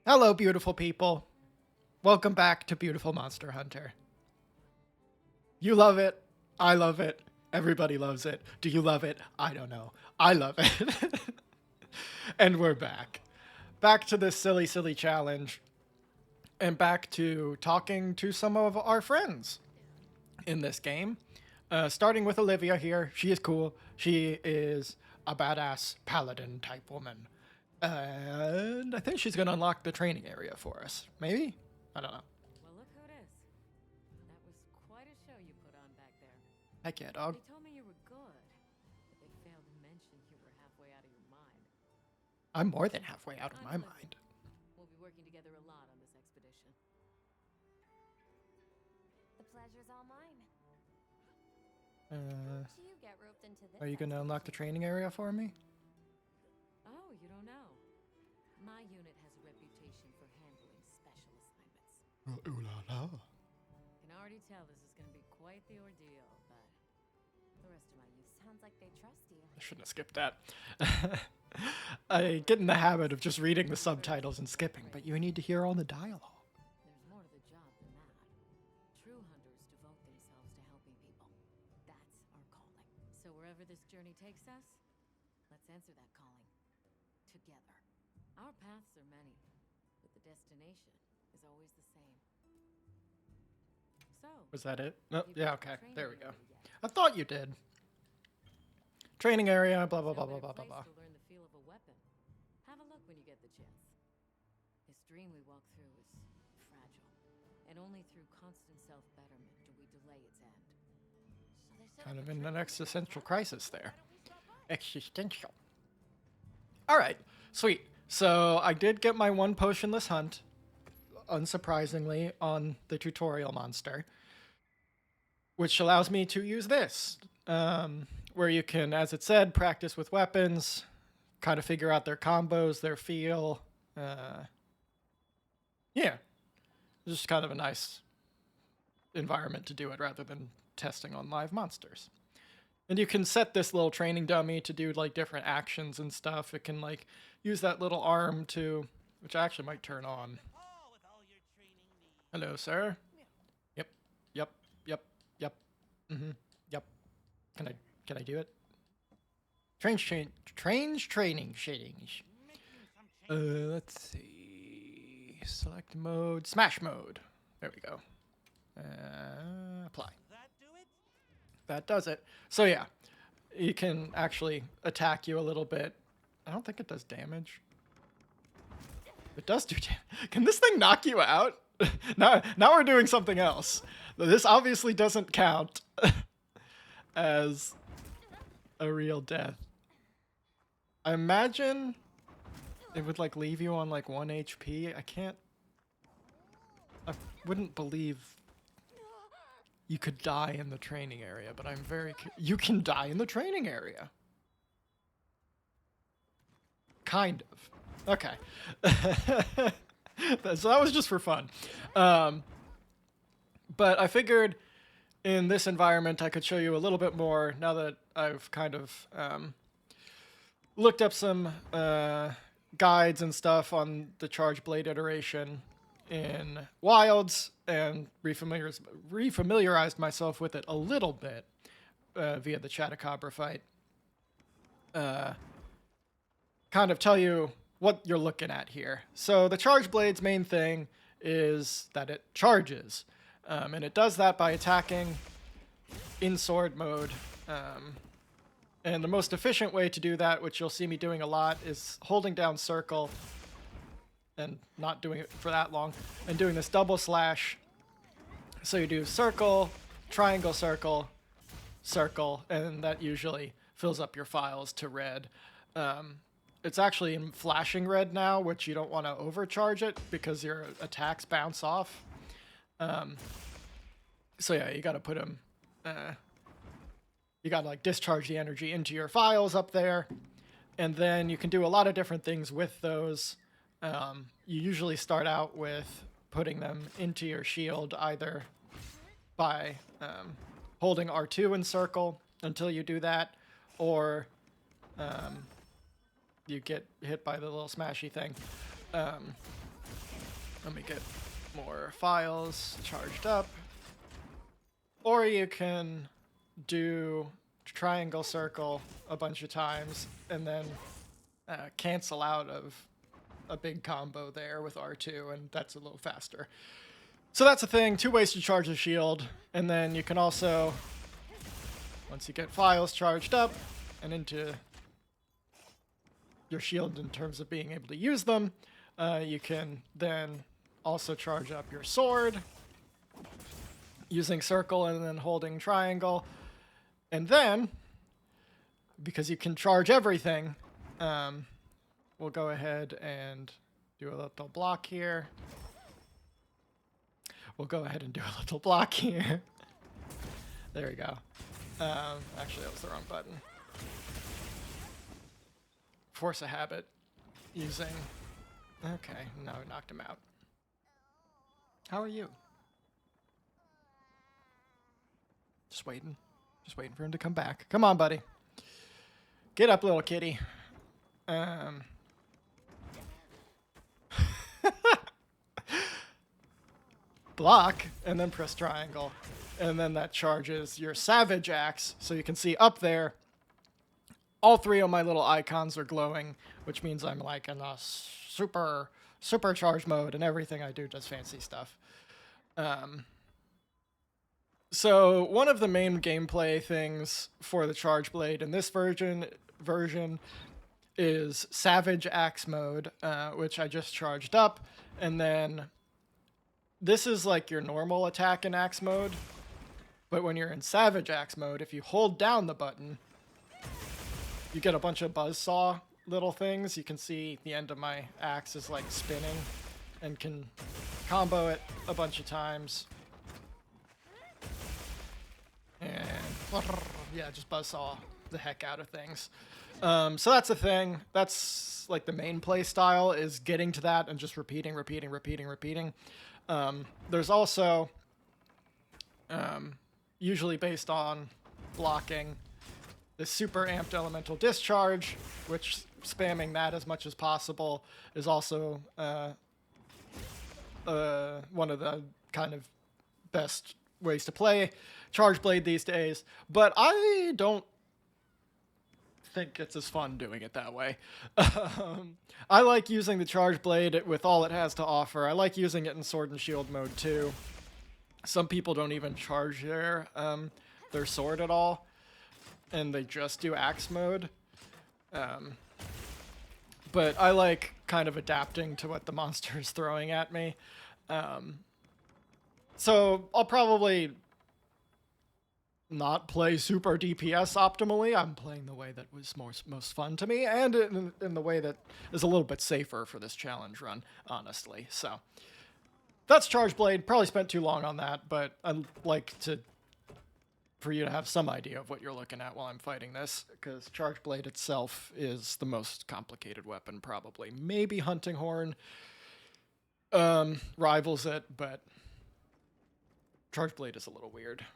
Hello, beautiful people. Welcome back to Beautiful Monster Hunter. You love it. I love it. Everybody loves it. Do you love it? I don't know. I love it. And we're back. Back to this silly, silly challenge. And back to talking to some of our friends in this game. Starting with Olivia here. She is cool. She is a badass paladin type woman. And I think she's going to unlock the training area for us. Maybe? I don't know. Well, look who it is. That was quite a show you put on back there. Heck yeah, dog. They told me you were good, but they failed to mention you were halfway out of your mind. I'm more than halfway out of my mind. We'll be working together a lot on this expedition. The pleasure's all mine. Uh, Do you get roped into this? are you going to unlock the training area for me? Oh, you don't know. My unit has a reputation for handling special assignments. Ooh la la. Can already tell this is going to be quite the ordeal, but the rest of my youth Sounds like they trust you. I shouldn't have skipped that. I get in the habit of just reading the subtitles and skipping, but you need to hear all the dialogue. There's more to the job than that. True hunters devote themselves to helping people. That's our calling. So wherever this journey takes us, let's answer that calling. Together. Our paths are many, but the destination is always the same. So, Was that it? have Oh, you yeah, picked the okay. training There we go. area yet? I thought you did. Training area, blah, blah, No blah, blah, better blah, blah, place blah. to learn the feel of a weapon. Have a look when you get the chance. This dream we walk through is fragile, and only through constant self-betterment do we delay its end. So they set Kind up of a in an training existential area. crisis there. Why don't we stop by? Existential. Alright, sweet. So I did get my one potionless hunt, unsurprisingly, on the tutorial monster, which allows me to use this, where you can, as it said, practice with weapons, kind of figure out their combos, their feel. Yeah, just kind of a nice environment to do it rather than testing on live monsters. And you can set this little training dummy to do like different actions and stuff. It can like use that little arm to, which I actually might turn on. Hello, sir. Yep, yep, yep, yep. Yep. Can I do it? Training shadings. Let's see. Select mode. Smash mode. There we go. Apply. That does it. So yeah, you can actually attack you a little bit. I don't think it does damage. It does do damage. Can this thing knock you out? Now we're doing something else. This obviously doesn't count as a real death. I imagine it would like leave you on like 1 HP. I wouldn't believe you could die in the training area, but I'm very you can die in the training area. Kind of. Okay. So that was just for fun. But I figured in this environment I could show you a little bit more now that I've kind of looked up some guides and stuff on the Charge Blade iteration in Wilds and refamiliarized myself with it a little bit via the Chatacabra fight. Kind of tell you what you're looking at here. So the Charge Blade's main thing is that it charges. And it does that by attacking in sword mode. And the most efficient way to do that, which you'll see me doing a lot, is holding down circle and not doing it for that long, and doing this double slash. So you do circle, triangle, circle, circle, and that usually fills up your files to red. It's actually in flashing red now, which you don't want to overcharge it because your attacks bounce off. So yeah, you got to put them, you got to like discharge the energy into your files up there. And then you can do a lot of different things with those. You usually start out with putting them into your shield either by holding R2 in circle until you do that, or you get hit by the little smashy thing. Let me get more files charged up. Or you can do triangle circle a bunch of times and then cancel out of a big combo there with R2, and that's a little faster. So that's a thing, 2 ways to charge the shield, and then you can also, once you get files charged up and into your shield in terms of being able to use them, you can then also charge up your sword using circle and then holding triangle. And then, because you can charge everything, we'll go ahead and do a little block here. We'll go ahead and do a little block here. There we go. Actually, that was the wrong button. Force a habit using... Okay, no, we knocked him out. How are you? Just waiting. Just waiting for him to come back. Come on, buddy. Get up, little kitty. Block, and then press triangle. And then that charges your Savage Axe. So you can see up there, all 3 of my little icons are glowing, which means I'm like in a supercharged mode, and everything I do does fancy stuff. So one of the main gameplay things for the Charge Blade in this version is Savage Axe mode, which I just charged up, and then this is like your normal attack in axe mode, but when you're in Savage Axe mode, if you hold down the button, you get a bunch of buzzsaw little things. You can see the end of my axe is like spinning and can combo it a bunch of times. And yeah, just buzzsaw the heck out of things. So that's the thing. That's like the main play style, is getting to that and just repeating. There's also, usually based on blocking, the super amped elemental discharge, which spamming that as much as possible is also one of the kind of best ways to play Charge Blade these days. But I don't think it's as fun doing it that way. I like using the Charge Blade with all it has to offer. I like using it in Sword and Shield mode too. Some people don't even charge their sword at all, and they just do axe mode. But I like kind of adapting to what the monster is throwing at me. So I'll probably not play super DPS optimally. I'm playing the way that was most fun to me, and in the way that is a little bit safer for this challenge run, honestly. So that's Charge Blade. Probably spent too long on that, but I'd like for you to have some idea of what you're looking at while I'm fighting this, because Charge Blade itself is the most complicated weapon, probably. Maybe Hunting Horn rivals it, but Charge Blade is a little weird.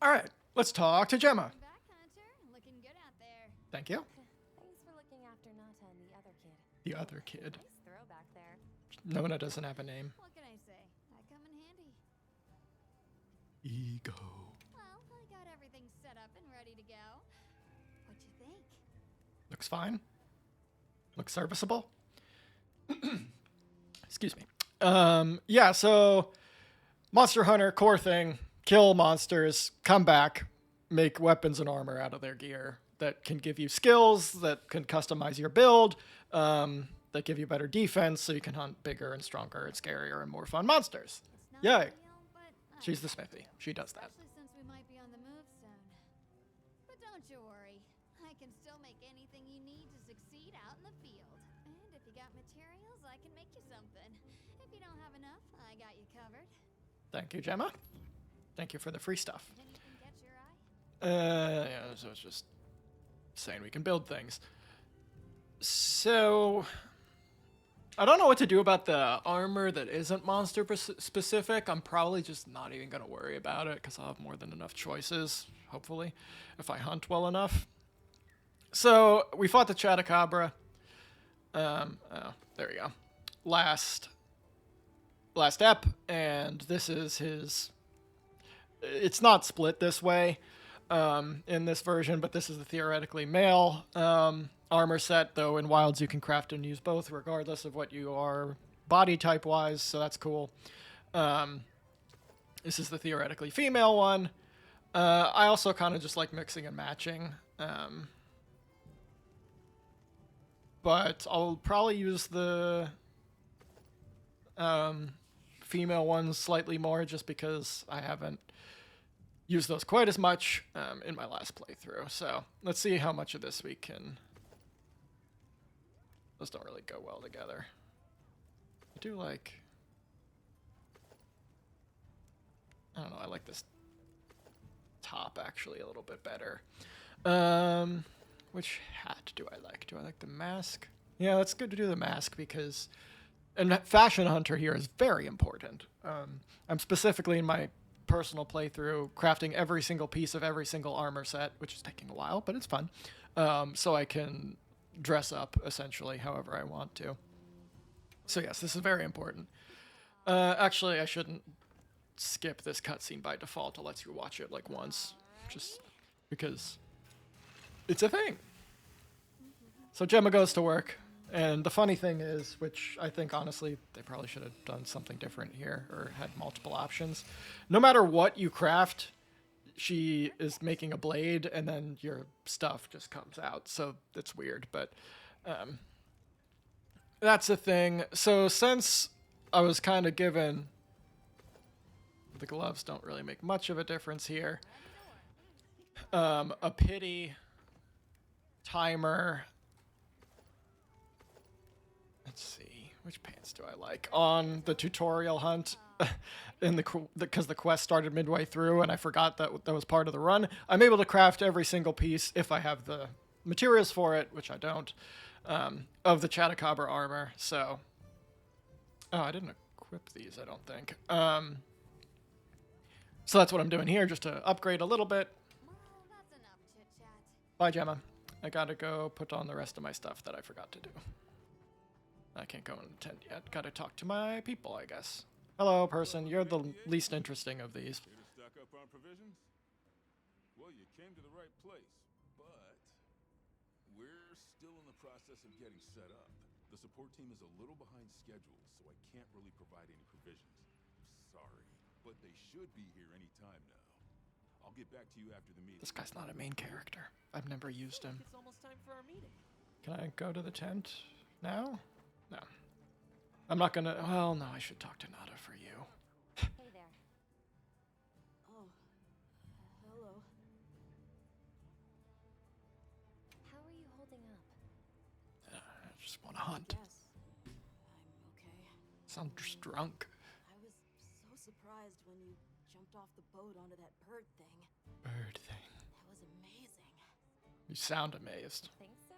All right, let's talk to Gemma. Welcome back, Hunter. Looking good out there. Thank you. Thanks for looking after Nata and the other kid. The other kid. Nice throwback there. Nona doesn't have a name. What can I say? I come in handy. Ego. Well, I got everything set up and ready to go. What'd you think? Looks fine. Looks serviceable. Excuse me. Yeah, so Monster Hunter core thing. Kill monsters, come back, make weapons and armor out of their gear that can give you skills, that can customize your build, that give you better defense so you can hunt bigger and stronger and scarier and more fun monsters. It's not Yay. ideal, but She's the smithy. She does that. especially since we might be on the move soon. But don't you worry. I can still make anything you need to succeed out in the field. And if you got materials, I can make you something. If you don't have enough, I got you covered. Thank you, Gemma. Thank you for the free stuff. Anything catch your eye? Yeah, so it's just saying we can build things. So, I don't know what to do about the armor that isn't monster specific. I'm probably just not even going to worry about it because I'll have more than enough choices, hopefully, if I hunt well enough. So, we fought the Chatacabra. Oh, there we go. Last last ep, and this is his. It's not split this way in this version, but this is the theoretically male armor set, though in Wilds you can craft and use both regardless of what you are body type wise, so that's cool. This is the theoretically female one. I also kind of just like mixing and matching. But I'll probably use the female ones slightly more just because I haven't used those quite as much in my last playthrough. So let's see how much of this we can... Those don't really go well together. I do like... I don't know, I like this top actually a little bit better. Which hat do I like? Do I like the mask? Yeah, that's good to do the mask because... And Fashion Hunter here is very important. I'm specifically in my personal playthrough crafting every single piece of every single armor set, which is taking a while, but it's fun. So I can dress up essentially however I want to. So yes, this is very important. Actually, I shouldn't skip this cutscene by default. It lets you watch it like once, just because it's a thing. So Gemma goes to work, and the funny thing is, which I think honestly they probably should have done something different here or had multiple options. No matter what you craft, she is making a blade and then your stuff just comes out. So it's weird, but that's the thing. So since I was kind of given... The gloves don't really make much of a difference here. A pity timer. Let's see, which pants do I like? On the tutorial hunt, because the quest started midway through and I forgot that that was part of the run, I'm able to craft every single piece if I have the materials for it, which I don't, of the Chatacabra armor. So, oh, I didn't equip these, I don't think. So that's what I'm doing here, just to upgrade a little bit. Well, that's enough chit-chat. Bye, Gemma. I gotta go put on the rest of my stuff that I forgot to do. I can't go in the tent yet. Gotta talk to my people, I guess. Hello, person. You're the least interesting of these. Here to stock up on provisions? Well, you came to the right place, but we're still in the process of getting set up. The support team is a little behind schedule, so I can't really provide any provisions. Sorry, but they should be here any time now. I'll get back to you after the meeting. This guy's not a main character. I've never used him. It's almost time for our meeting. Can I go to the tent now? No. I'm not gonna... Well, no, I should talk to Nada for you. Hey there. Oh, hello. How are you holding up? I just want to hunt. Yes, I'm okay. Sound just drunk. I was so surprised when you jumped off the boat onto that bird thing. Bird thing. That was amazing. You sound amazed. Think so?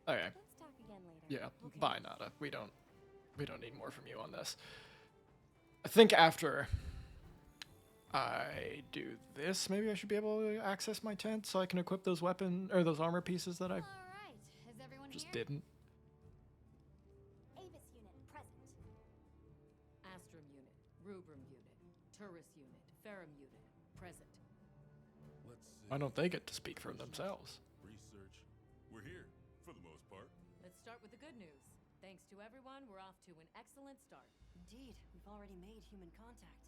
Yeah. Okay. Let's talk again later. Yeah. Okay. Bye, Nada. We don't need more from you on this. I think after I do this, maybe I should be able to access my tent so I can equip those those armor pieces that I All right. Is everyone just here? didn't. Avis unit present. Astrum unit, Rubrum unit, Turris unit, Ferrum unit, present. Let's see. Why don't they get to speak for themselves? Research. We're here, for the most part. Let's start with the good news. Thanks to everyone, we're off to an excellent start. Indeed, we've already made human contact.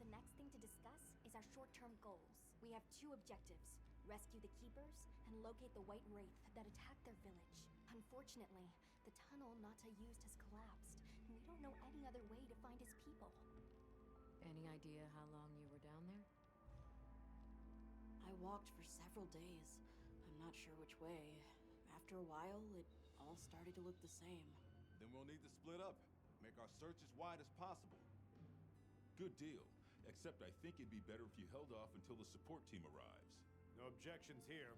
The next thing to discuss is our short-term goals. We have two objectives: rescue the Keepers and locate the White Wraith that attacked their village. Unfortunately, the tunnel Nata used has collapsed, and we don't know any other way to find his people. Any idea how long you were down there? I walked for several days. I'm not sure which way. After a while, it all started to look the same. Then we'll need to split up. Make our search as wide as possible. Good deal. Except I think it'd be better if you held off until the support team arrives. No objections here.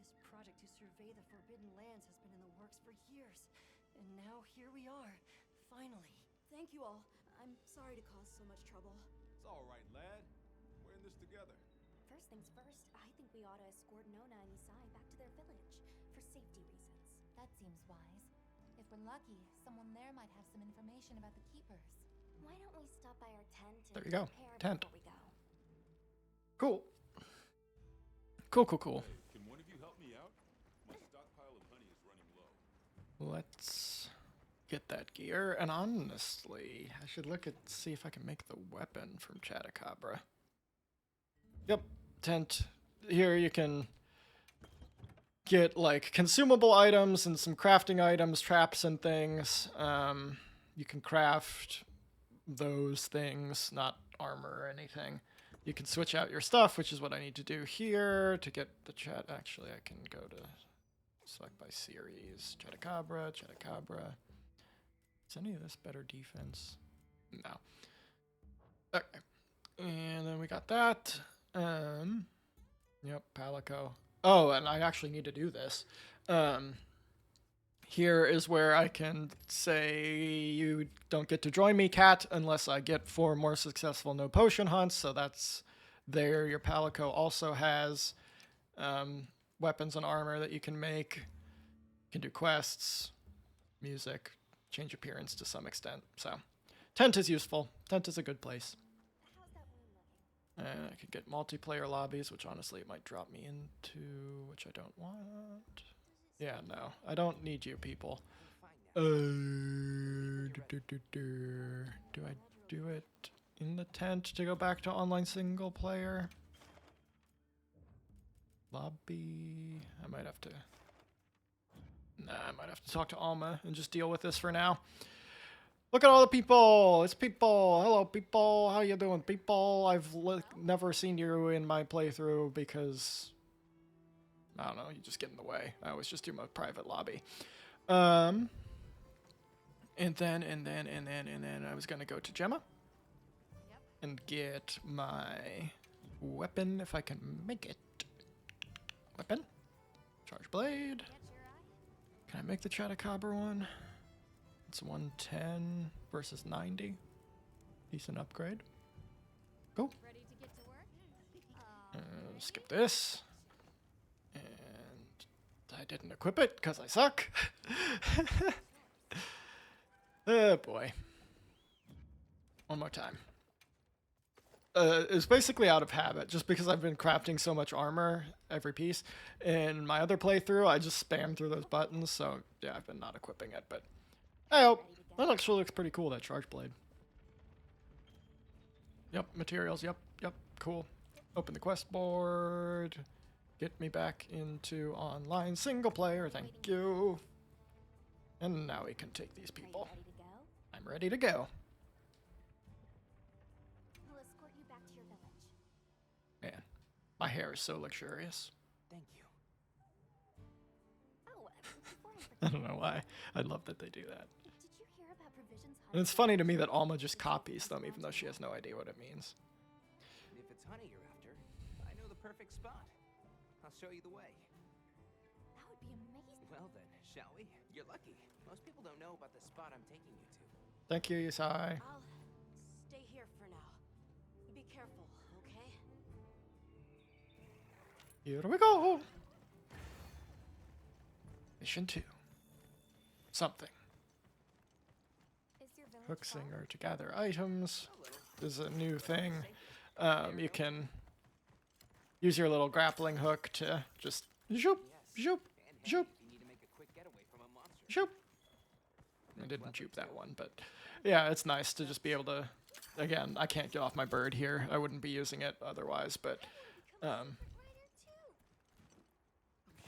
This project to survey the Forbidden Lands has been in the works for years. And now here we are, finally. Thank you all. I'm sorry to cause so much trouble. It's all right, lad. We're in this together. First things first, I think we ought to escort Nona and Isai back to their village, for safety reasons. That seems wise. If we're lucky, someone there might have some information about the keepers. Why don't we stop by our tent and There you go. prepare Tent. before we go? Cool. Cool, cool, cool. Can one of you help me out? My stockpile of honey is running low. Let's get that gear. And honestly, I should look at see if I can make the weapon from Chatacabra. Yep, tent. Here you can get like consumable items and some crafting items, traps and things. You can craft those things, not armor or anything. You can switch out your stuff, which is what I need to do here to get the chat. Actually, I can go to select by series. Chatacabra, Chatacabra. Is any of this better defense? No. Okay. And then we got that. Yep, Palico. Oh, and I actually need to do this. Here is where I can say you don't get to join me, cat, unless I get 4 more successful no potion hunts. So that's there. Your Palico also has weapons and armor that you can make. You can do quests, music, change appearance to some extent. So tent is useful. Tent is a good place. How's that wound looking? And I could get multiplayer lobbies, which honestly it might drop me into, which I don't want. Yeah, no, I don't need you people. Do I do it in the tent to go back to online single player? Lobby. I might have to. Nah, I might have to talk to Alma and just deal with this for now. Look at all the people. It's people. Hello, people. How you doing, people? I've never seen you in my playthrough because I don't know. You just get in the way. I always just do my private lobby. And then I was gonna go to Gemma and get my weapon if I can make it. Weapon. Charge blade. Catch your eye? Can I make the Chatacabra one? It's 110 versus 90. Decent upgrade. Go. Ready to get to work? Skip this. And I didn't equip it because I suck. Oh boy. One more time. It's basically out of habit, just because I've been crafting so much armor every piece. In my other playthrough, I just spam through those buttons, so yeah, I've been not equipping it, but oh, that actually looks pretty cool, that charge blade. Yep, materials, yep, cool. Open the quest board. Get me back into online single player, thank you. And now we can take these people. Are you ready to go? I'm ready to go. We'll escort you back to your village. Man, my hair is so luxurious. Thank you. Oh, before I I forget, don't know why. I love that they do that. did you hear about provisions? And it's funny to me that Alma just copies them, even though she has no idea what it means. If it's honey you're after, I know the perfect spot. I'll show you the way. That would be amazing. Well then, shall we? You're lucky. Most people don't know about the spot I'm taking you to. Thank you, Yusai. I'll stay here for now. Be careful, okay? Here we go. Mission 2. Something. Is your village Hook far? singer to gather items. A little. This is a new thing. You can use your little grappling hook to just zoop, zoop, And zoop, handy if you need to make a quick getaway from a monster. zoop. I didn't jupe that one, but yeah, it's nice to just be able to. Again, I can't get off my bird here. I wouldn't be using it otherwise, but I'm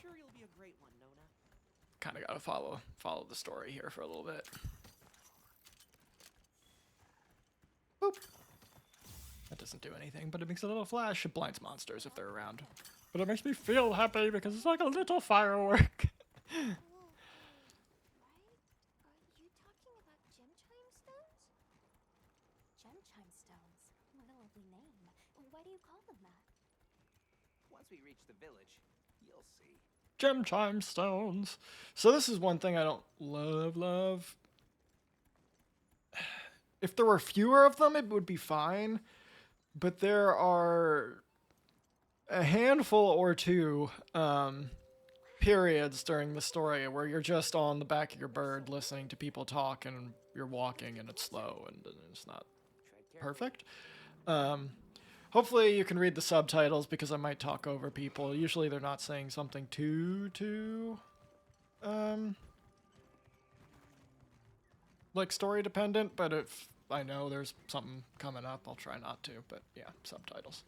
sure you'll be a great one, Nona. kind of gotta follow the story here for a little bit. Boop. That doesn't do anything, but it makes a little flash. It blinds monsters if they're around. But it makes me feel happy because it's like a little firework. Whoa. Right? Are you talking about gem chime stones? Gem chime stones? What a lovely name. Why do you call them that? Once we reach the village, you'll see. Gem chime stones. So this is one thing I don't love. If there were fewer of them, it would be fine. But there are a handful or two periods during the story where you're just on the back of your bird listening to people talk and you're walking and it's slow and it's not perfect. Hopefully you can read the subtitles because I might talk over people. Usually they're not saying something too like story dependent, but if I know there's something coming up, I'll try not to, but yeah, subtitles.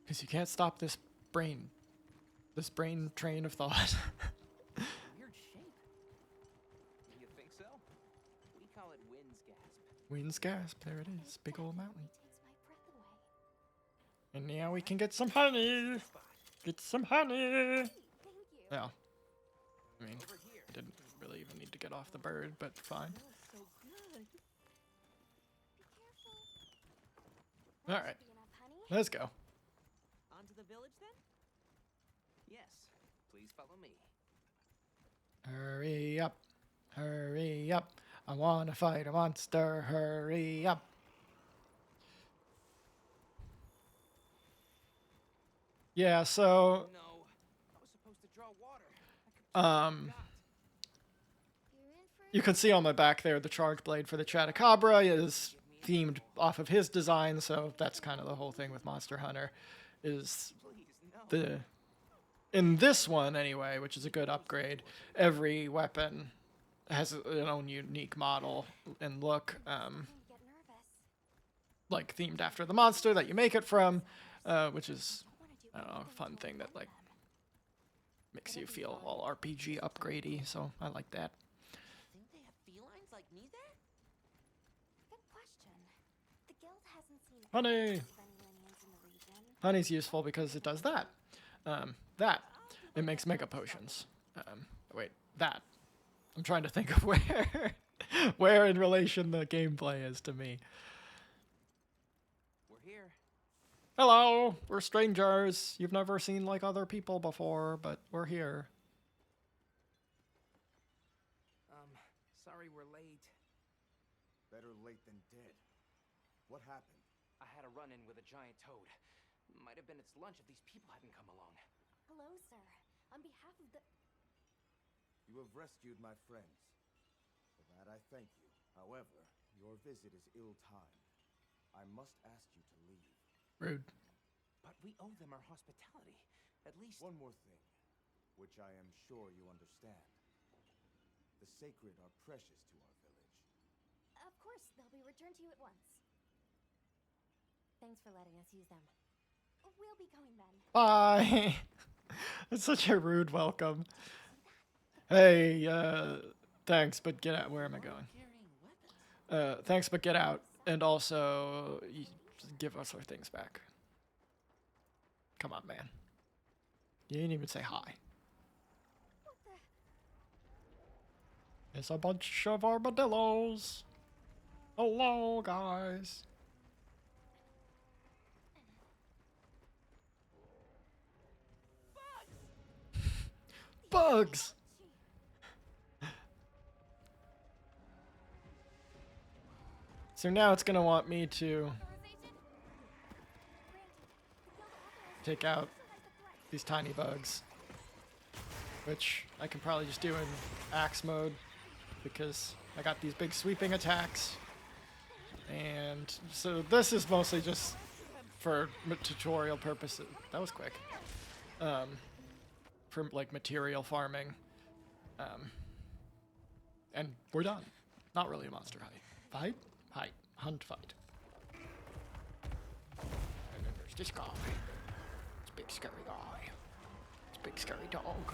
Because you can't stop this brain train of thought. Weird shape. You think so? We call it wind's gasp. Wind's gasp, there it is, big old mountain. Takes my breath away. And now we can get some honey. Get some honey. Thank you. Yeah. I mean, Over here. didn't really even need to get off the bird, but fine. So good. Be careful. All That right, should be enough, honey. let's go. On to the village then? Yes. Please follow me. Hurry up. Hurry up. I want to fight a monster. Hurry up. Yeah, so No. I was supposed to draw water. I completely forgot. You're in for you can see on my back there the charge blade for the Chattacabra is themed off of his design, so that's kind of the whole thing with Monster Hunter is Please, no. the in this one anyway, which is a good upgrade, every weapon has an own unique model and look, starting to get nervous. like themed after the monster that you make it from, which is I don't know, a fun thing that like makes you feel all RPG upgradey, so I like that. Think they have felines like me there? Good question. The guild hasn't seen Honey! evidence of any lineage in the region. Honey's useful because it does that. It makes mega potions. Wait, that. I'm trying to think of where in relation the gameplay is to me. We're here. Hello, we're strangers. You've never seen like other people before, but we're here. Sorry we're late. Better late than dead. What happened? I had a run-in with a giant toad. Might have been its lunch if these people hadn't come along. Hello, sir. On behalf of the... You have rescued my friends. For that I thank you. However, your visit is ill-timed. I must ask you to leave. Rude. But we owe them our hospitality. At least... One more thing, which I am sure you understand. The sacred are precious to our village. Of course, they'll be returned to you at once. Thanks for letting us use them. We'll be going then. Bye. It's such a rude welcome. Hey, thanks, but get out. Where am I going? carrying weapons. Thanks, but get out. And also, give us our things back. Come on, man. You didn't even say hi. What the... It's a bunch of armadillos. Hello, guys. Bugs! So now it's gonna want me to take out these tiny bugs, which I can probably just do in axe mode because I got these big sweeping attacks. And so this is mostly just for tutorial purposes. That was quick. For like material farming. And we're done. Not really a monster fight. Hunt fight. And then there's this guy. It's a big scary guy. It's a big scary dog.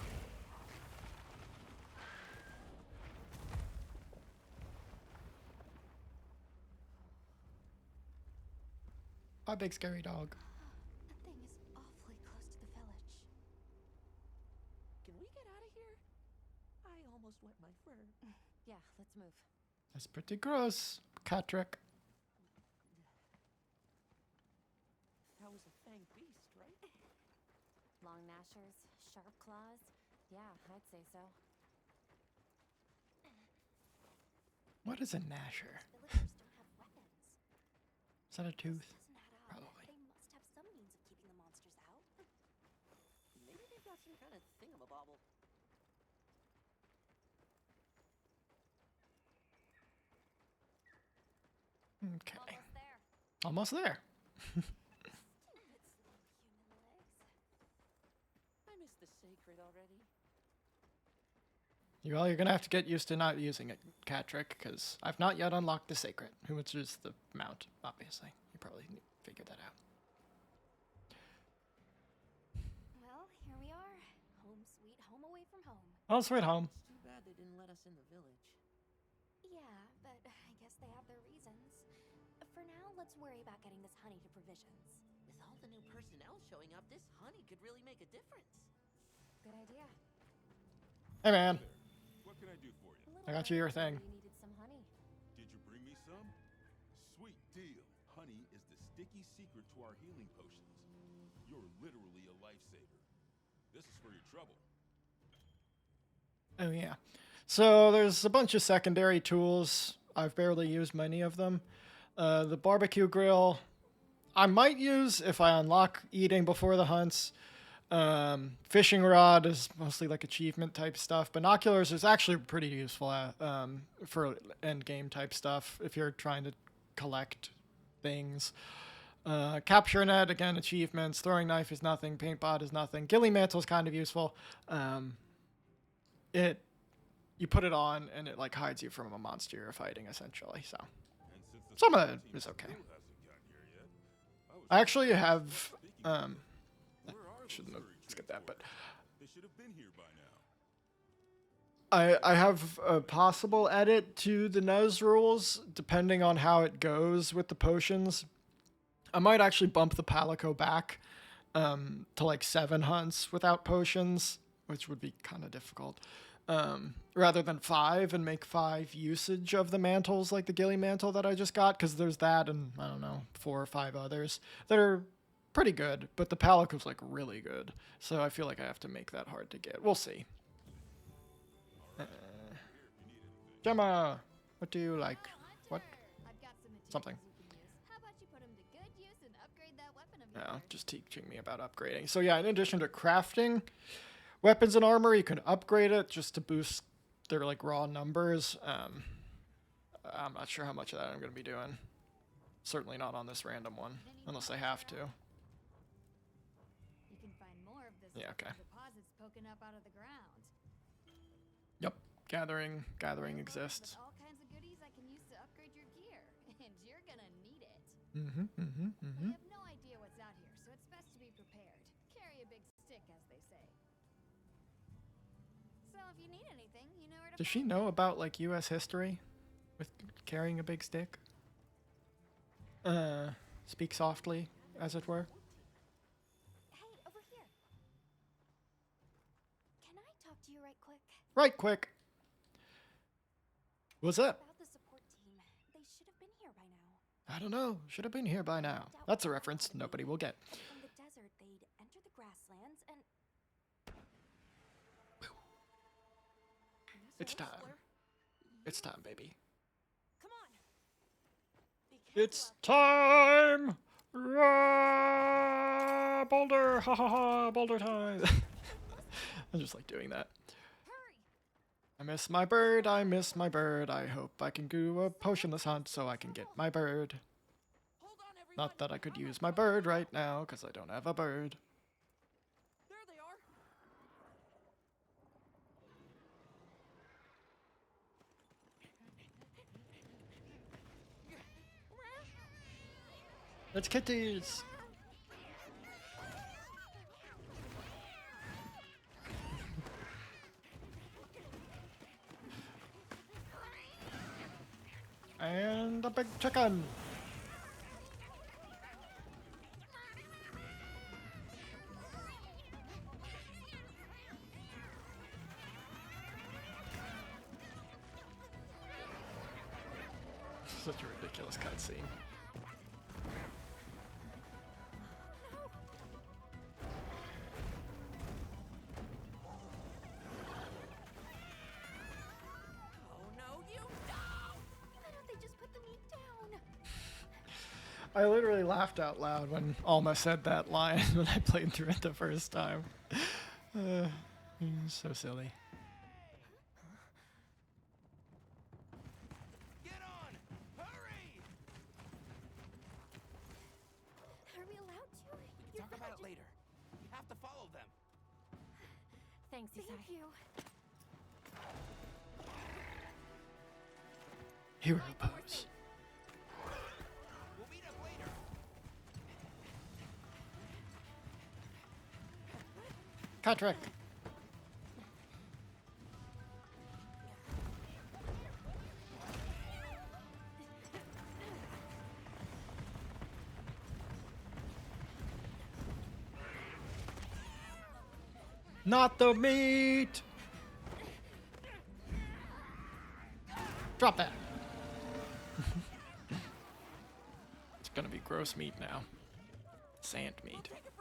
Bye, big scary dog. That thing is awfully close to the village. Can we get out of here? I almost wet my fur. Yeah, let's move. That's pretty gross, Catrick. That was a fanged beast, right? Long gnashers, sharp claws. Yeah, I'd say so. What is a gnasher? Villagers don't have weapons. Is that a tooth? Doesn't add up. Probably. They must have some means of keeping the monsters out. Okay. Almost there. Almost there. Stupid slow human legs. I miss the sacred already. Well, you're gonna have to get used to not using it, Catrick, because I've not yet unlocked the Sacred, which is the mount, obviously. You probably figured that out. Well, here we are. Home sweet home away from home. Oh, sweet home. It's too bad they didn't let us in the village. Yeah, but I guess they have their reasons. For now, let's worry about getting this honey to provisions. With all the new personnel showing up, this honey could really make a difference. Good idea. Hey, man. What can I do for you? I got you your thing. You needed some honey. Did you bring me some? Sweet deal. Honey is the sticky secret to our healing potions. You're literally a lifesaver. This is for your trouble. Oh, yeah. So there's a bunch of secondary tools. I've barely used many of them. The barbecue grill, I might use if I unlock eating before the hunts. Fishing rod is mostly like achievement type stuff. Binoculars is actually pretty useful for end game type stuff if you're trying to collect things. Capture net, again, achievements. Throwing knife is nothing. Paint pot is nothing. Ghillie mantle is kind of useful. You put it on and it like hides you from a monster you're fighting essentially. So And since the some of support it team is okay. still hasn't gotten here yet, was I actually have Speaking of where are shouldn't those have furry skipped that, but transporters? They should have been here by now. I have a possible edit to the nose rules depending on how it goes with the potions. I might actually bump the Palico back to like 7 hunts without potions, which would be kind of difficult. Rather than 5 and make 5 usage of the mantles like the Ghillie mantle that I just got, because there's that and I don't know 4 or 5 others that are pretty good, but the Palico's like really good, so I feel like I have to make that hard to get. We'll see. Gemma, what do you like? What? I've got some materials Something. you can use. How about you put 'em to good use and upgrade that weapon of No, yours? just teaching me about upgrading. So yeah, in addition to crafting weapons and armor, you can upgrade it just to boost their like raw numbers. I'm not sure how much of that I'm going to be doing. Certainly not on this random one, unless I have to. You can find more of this Yeah, okay. deposits poking up out of the ground. Yep, gathering They're loaded exists. with all kinds of goodies I can use to upgrade your gear, and you're gonna need it. We have no idea what's out here, so it's best to be prepared. Carry a big stick, as they say. So if you need anything, you know where to Does she find know me. about like U.S. history with carrying a big stick? Speak softly, as it were. Hey, over here. Can I talk to you right quick? Right, quick. What's up? About the support team. They should have been here by now. I don't know. Should have been here by now. That's a reference nobody will get. From the desert, they'd enter the grasslands and It's time. It's time, baby. Come on. Be careful It's out time! Rah! Boulder! Ha ha ha! Boulder time! I just like doing that. hurry. I miss my bird, I miss my bird. I hope I can do a potionless hunt so I can get my bird. Hold on, everyone. Not that I could use my bird right now, because I don't have a bird. There they are. It's kitties! And a big chicken! Such a ridiculous cutscene. Oh no, you don't! Why don't they just put the meat down? I literally laughed out loud when Alma said that line when I played through it the first time. So silly. Get on! Hurry! Thanks, Isai. Thank you. Hero pose. We'll meet up later. Patrick. Not the meat. Drop that. It's gonna be gross meat now. Sand meat. Take it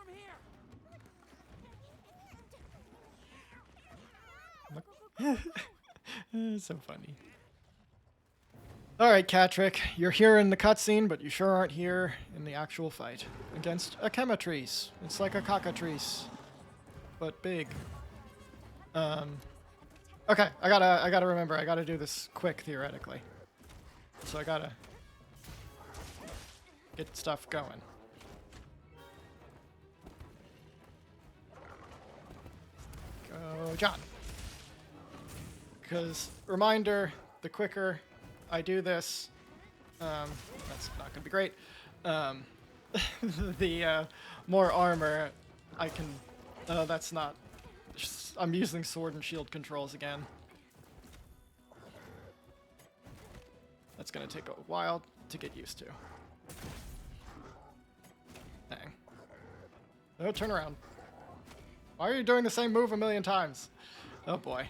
from here. So funny. Alright, Catrick, you're here in the cutscene, but you sure aren't here in the actual fight. Against a Chematrice. It's like a cockatrice, but big. Okay, I gotta remember, I gotta do this quick, theoretically. So I gotta get stuff going. Go, John. Because, reminder, the quicker I do this, that's not gonna be great, the more armor I can, that's not, I'm using sword and shield controls again. That's gonna take a while to get used to. Dang. No, turn around. Why are you doing the same move a million times? Oh boy.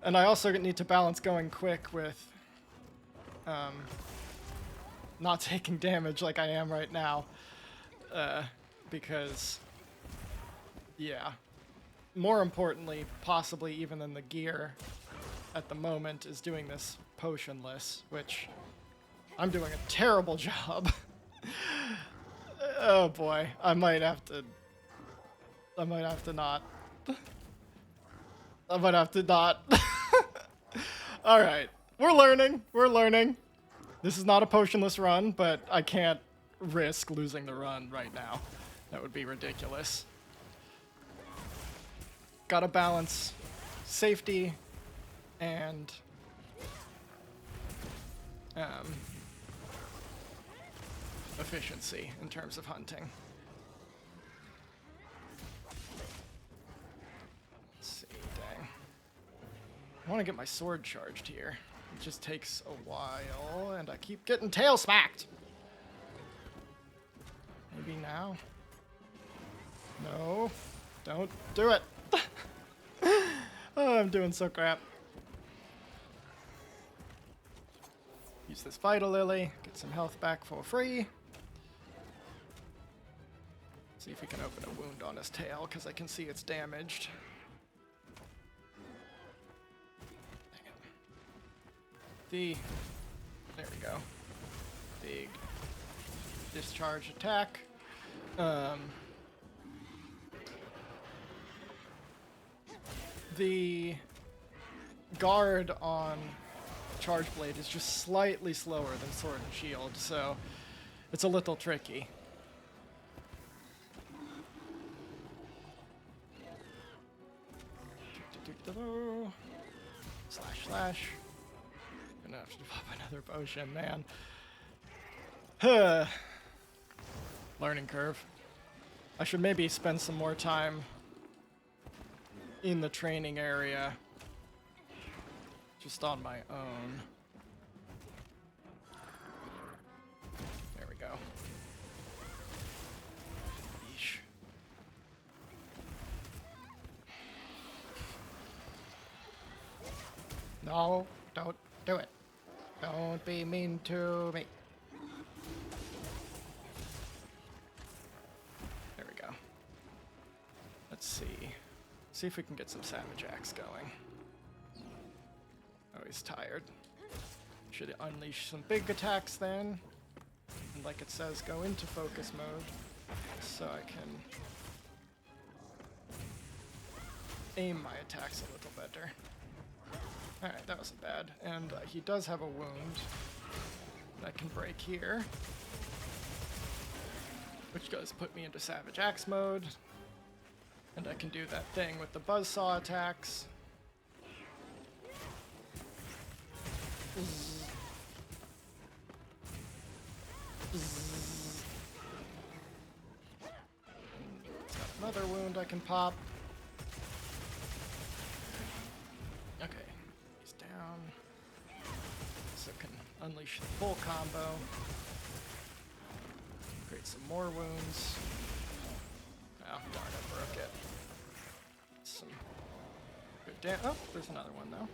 And I also need to balance going quick with not taking damage like I am right now. Because, yeah. More importantly, possibly even than the gear at the moment, is doing this potionless, which I'm doing a terrible job. Oh boy, I might have to not. I might have to not. Alright, we're learning. This is not a potionless run, but I can't risk losing the run right now. That would be ridiculous. Gotta balance safety and efficiency in terms of hunting. Let's see, dang. I want to get my sword charged here. It just takes a while, and I keep getting tail smacked. Maybe now? No, don't do it. Oh, I'm doing so crap. Use this Vital Lily, get some health back for free. See if we can open a wound on his tail, because I can see it's damaged. Dang it. There we go. Big discharge attack. The guard on Charge Blade is just slightly slower than Sword and Shield, so it's a little tricky. Slash slash. Gonna have to pop another potion, man. Learning curve. I should maybe spend some more time in the training area, just on my own. There we go. Yeesh. No, don't do it. Don't be mean to me. There we go. Let's see. See if we can get some Savage Axe going. Oh, he's tired. Should unleash some big attacks then. And like it says, go into focus mode. So I can aim my attacks a little better. Alright, that wasn't bad. And he does have a wound that can break here. Which does put me into Savage Axe mode. And I can do that thing with the buzzsaw attacks. Got another wound I can pop. Okay, he's down. So can unleash the full combo. Create some more wounds. Oh, darn, I broke it. Some good oh, there's another one though.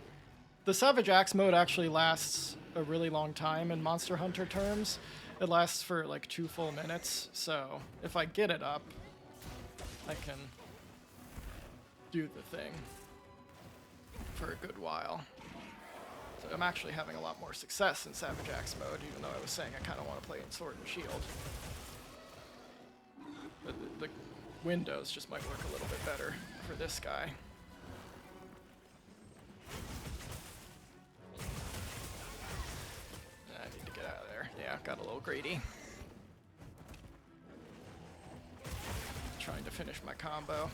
The Savage Axe mode actually lasts a really long time in Monster Hunter terms. It lasts for like 2 full minutes, so if I get it up, I can do the thing for a good while. So I'm actually having a lot more success in Savage Axe mode, even though I was saying I kind of want to play in Sword and Shield. But the windows just might work a little bit better for this guy. I need to get out of there. Yeah, got a little greedy. Trying to finish my combo.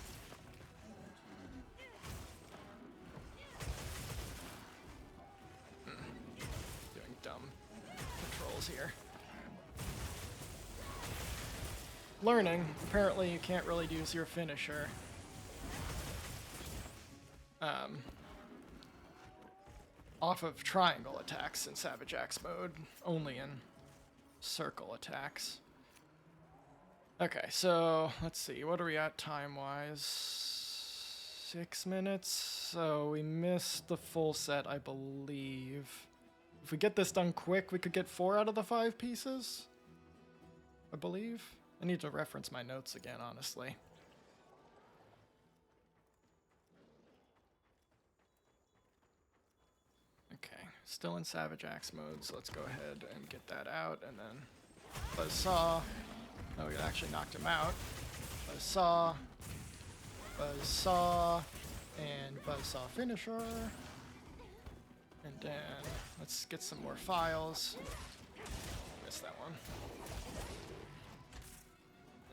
Doing dumb controls here. Learning. Apparently you can't really use your finisher. Off of triangle attacks in Savage Axe mode, only in circle attacks. Okay, so let's see, what are we at time-wise? 6 minutes? So we missed the full set, I believe. If we get this done quick, we could get 4 out of the 5 pieces, I believe. I need to reference my notes again, honestly. Okay, still in Savage Axe mode, so let's go ahead and get that out, and then Buzzsaw. Oh, we actually knocked him out. Buzzsaw, Buzzsaw, and Buzzsaw finisher. And then let's get some more files. Missed that one.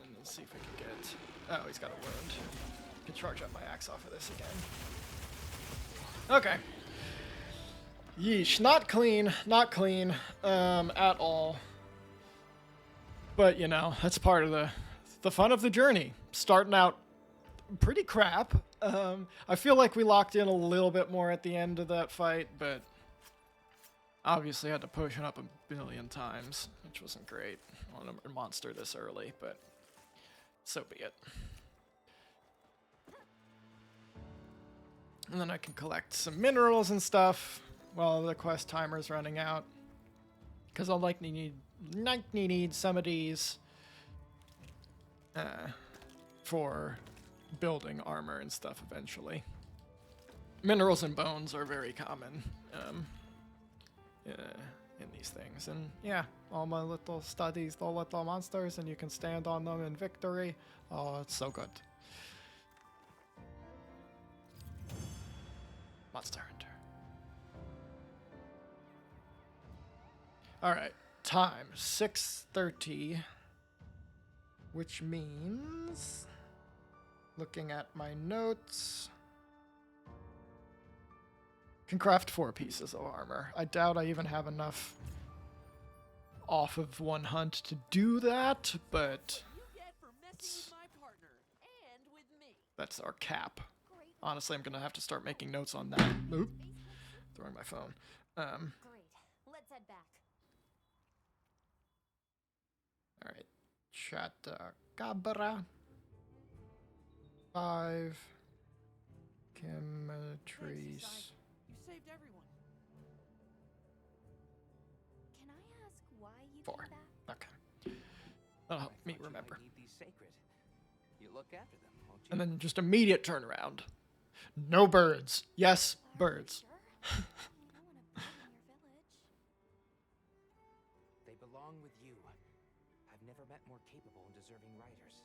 And let's see if we can get... Oh, he's got a wound. Can charge up my axe off of this again. Okay. Yeesh, not clean, not clean, at all. But, you know, that's part of the fun of the journey. Starting out pretty crap. I feel like we locked in a little bit more at the end of that fight, but obviously had to push it up a billion times, which wasn't great on a monster this early, but so be it. And then I can collect some minerals and stuff while the quest timer's running out, because I'll likely need some of these for building armor and stuff eventually. Minerals and bones are very common in these things, and yeah, all my little studies, the little monsters, and you can stand on them in victory. Oh, it's so good. Monster Hunter. All right, time 6:30, which means, looking at my notes, can craft 4 pieces of armor. I doubt I even have enough off of one hunt to do that, but that's our cap. Honestly, I'm gonna have to start making notes on that. Oop, throwing my phone. Great. Let's head back. All right, Chatacabra. 5. Chemistries. You saved everyone. Can I ask why you 4. did that? Okay. That'll help me remember. Need these sacred. You look after them, won't you? And then just immediate turnaround. No birds. Yes, birds. Sure. No one abandoned your village. They belong with you. I've never met more capable and deserving riders.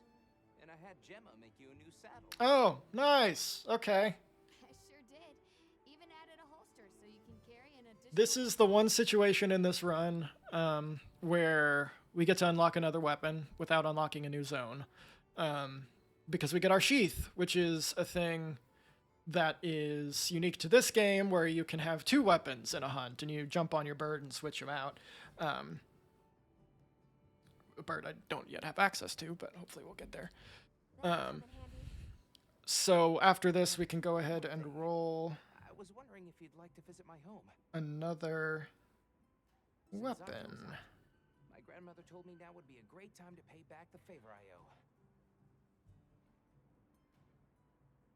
And I had Gemma make you a new saddle. Oh, nice. Okay. I sure did. Even added a holster so you can carry an additional... This is the one situation in this run where we get to unlock another weapon without unlocking a new zone. because we get our sheath, which is a thing that is unique to this game, where you can have 2 weapons in a hunt, and you jump on your bird and switch them out. A bird I don't yet have access to, but hopefully we'll get there. So after this, we can go ahead and roll I was wondering if you'd like to visit my home. another Since weapon. Octo's out, my grandmother told me now would be a great time to pay back the favor I owe.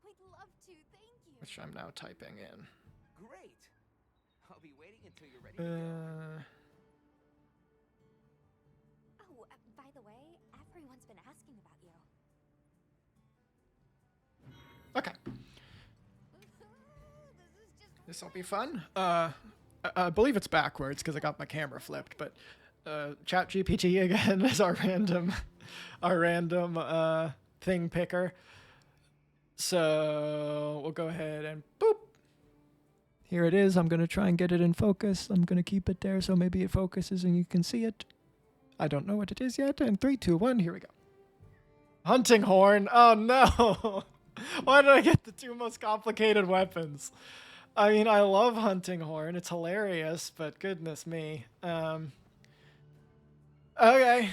We'd love to, thank you. Which I'm now typing in. Great. I'll be waiting until you're ready to go. Oh, by the way, everyone's been asking about you. Okay, This is just this will be fun. I believe it's backwards because I got my camera flipped, but ChatGPT again is our random thing picker. So we'll go ahead and boop. Here it is. I'm going to try and get it in focus. I'm going to keep it there so maybe it focuses and you can see it. I don't know what it is yet. And 3, 2, 1, here we go. Hunting horn. Oh no. Why did I get the 2 most complicated weapons? I mean, I love hunting horn. It's hilarious, but goodness me. Okay.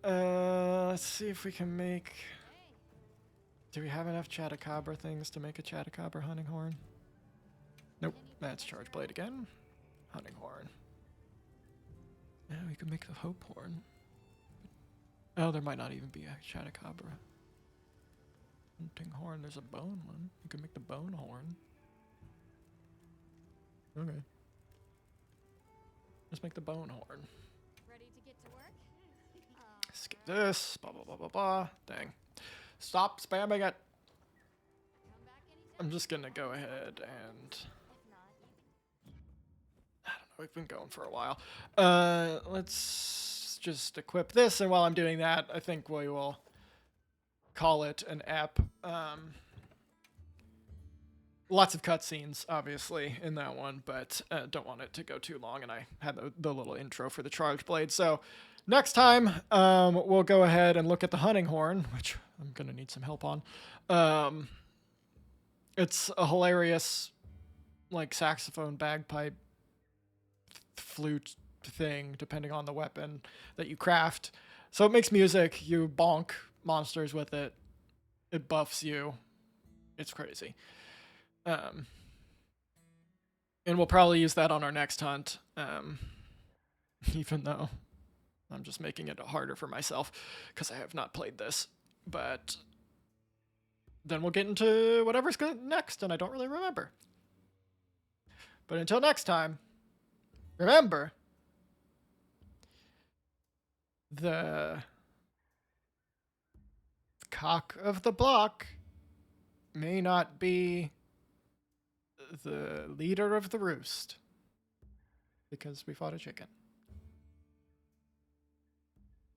Let's see if we can make... Do we have enough Chatacabra things to make a Chatacabra hunting horn? Nope. That's Charge Blade again. Hunting horn. Yeah, we could make the Hope horn. Oh, there might not even be a Chatacabra. Hunting horn. There's a bone one. You can make the bone horn. Okay. Let's make the bone horn. ready to get to work? Skip this. Blah, blah, blah, blah, blah. Dang. Stop spamming it. Come back anytime. I'm just going to go ahead and... If not, you I don't know. We've been going for a while. Let's just equip this. And while I'm doing that, I think we will call it an ep. Lots of cutscenes, obviously, in that one, but don't want it to go too long, and I had the little intro for the Charge Blade. So next time, we'll go ahead and look at the hunting horn, which I'm going to need some help on. It's a hilarious, like, saxophone, bagpipe, flute thing, depending on the weapon that you craft. So it makes music, you bonk monsters with it, it buffs you. It's crazy. And we'll probably use that on our next hunt, even though I'm just making it harder for myself because I have not played this. But then we'll get into whatever's next, and I don't really remember. But until next time, remember, the cock of the block may not be the leader of the roost because we fought a chicken.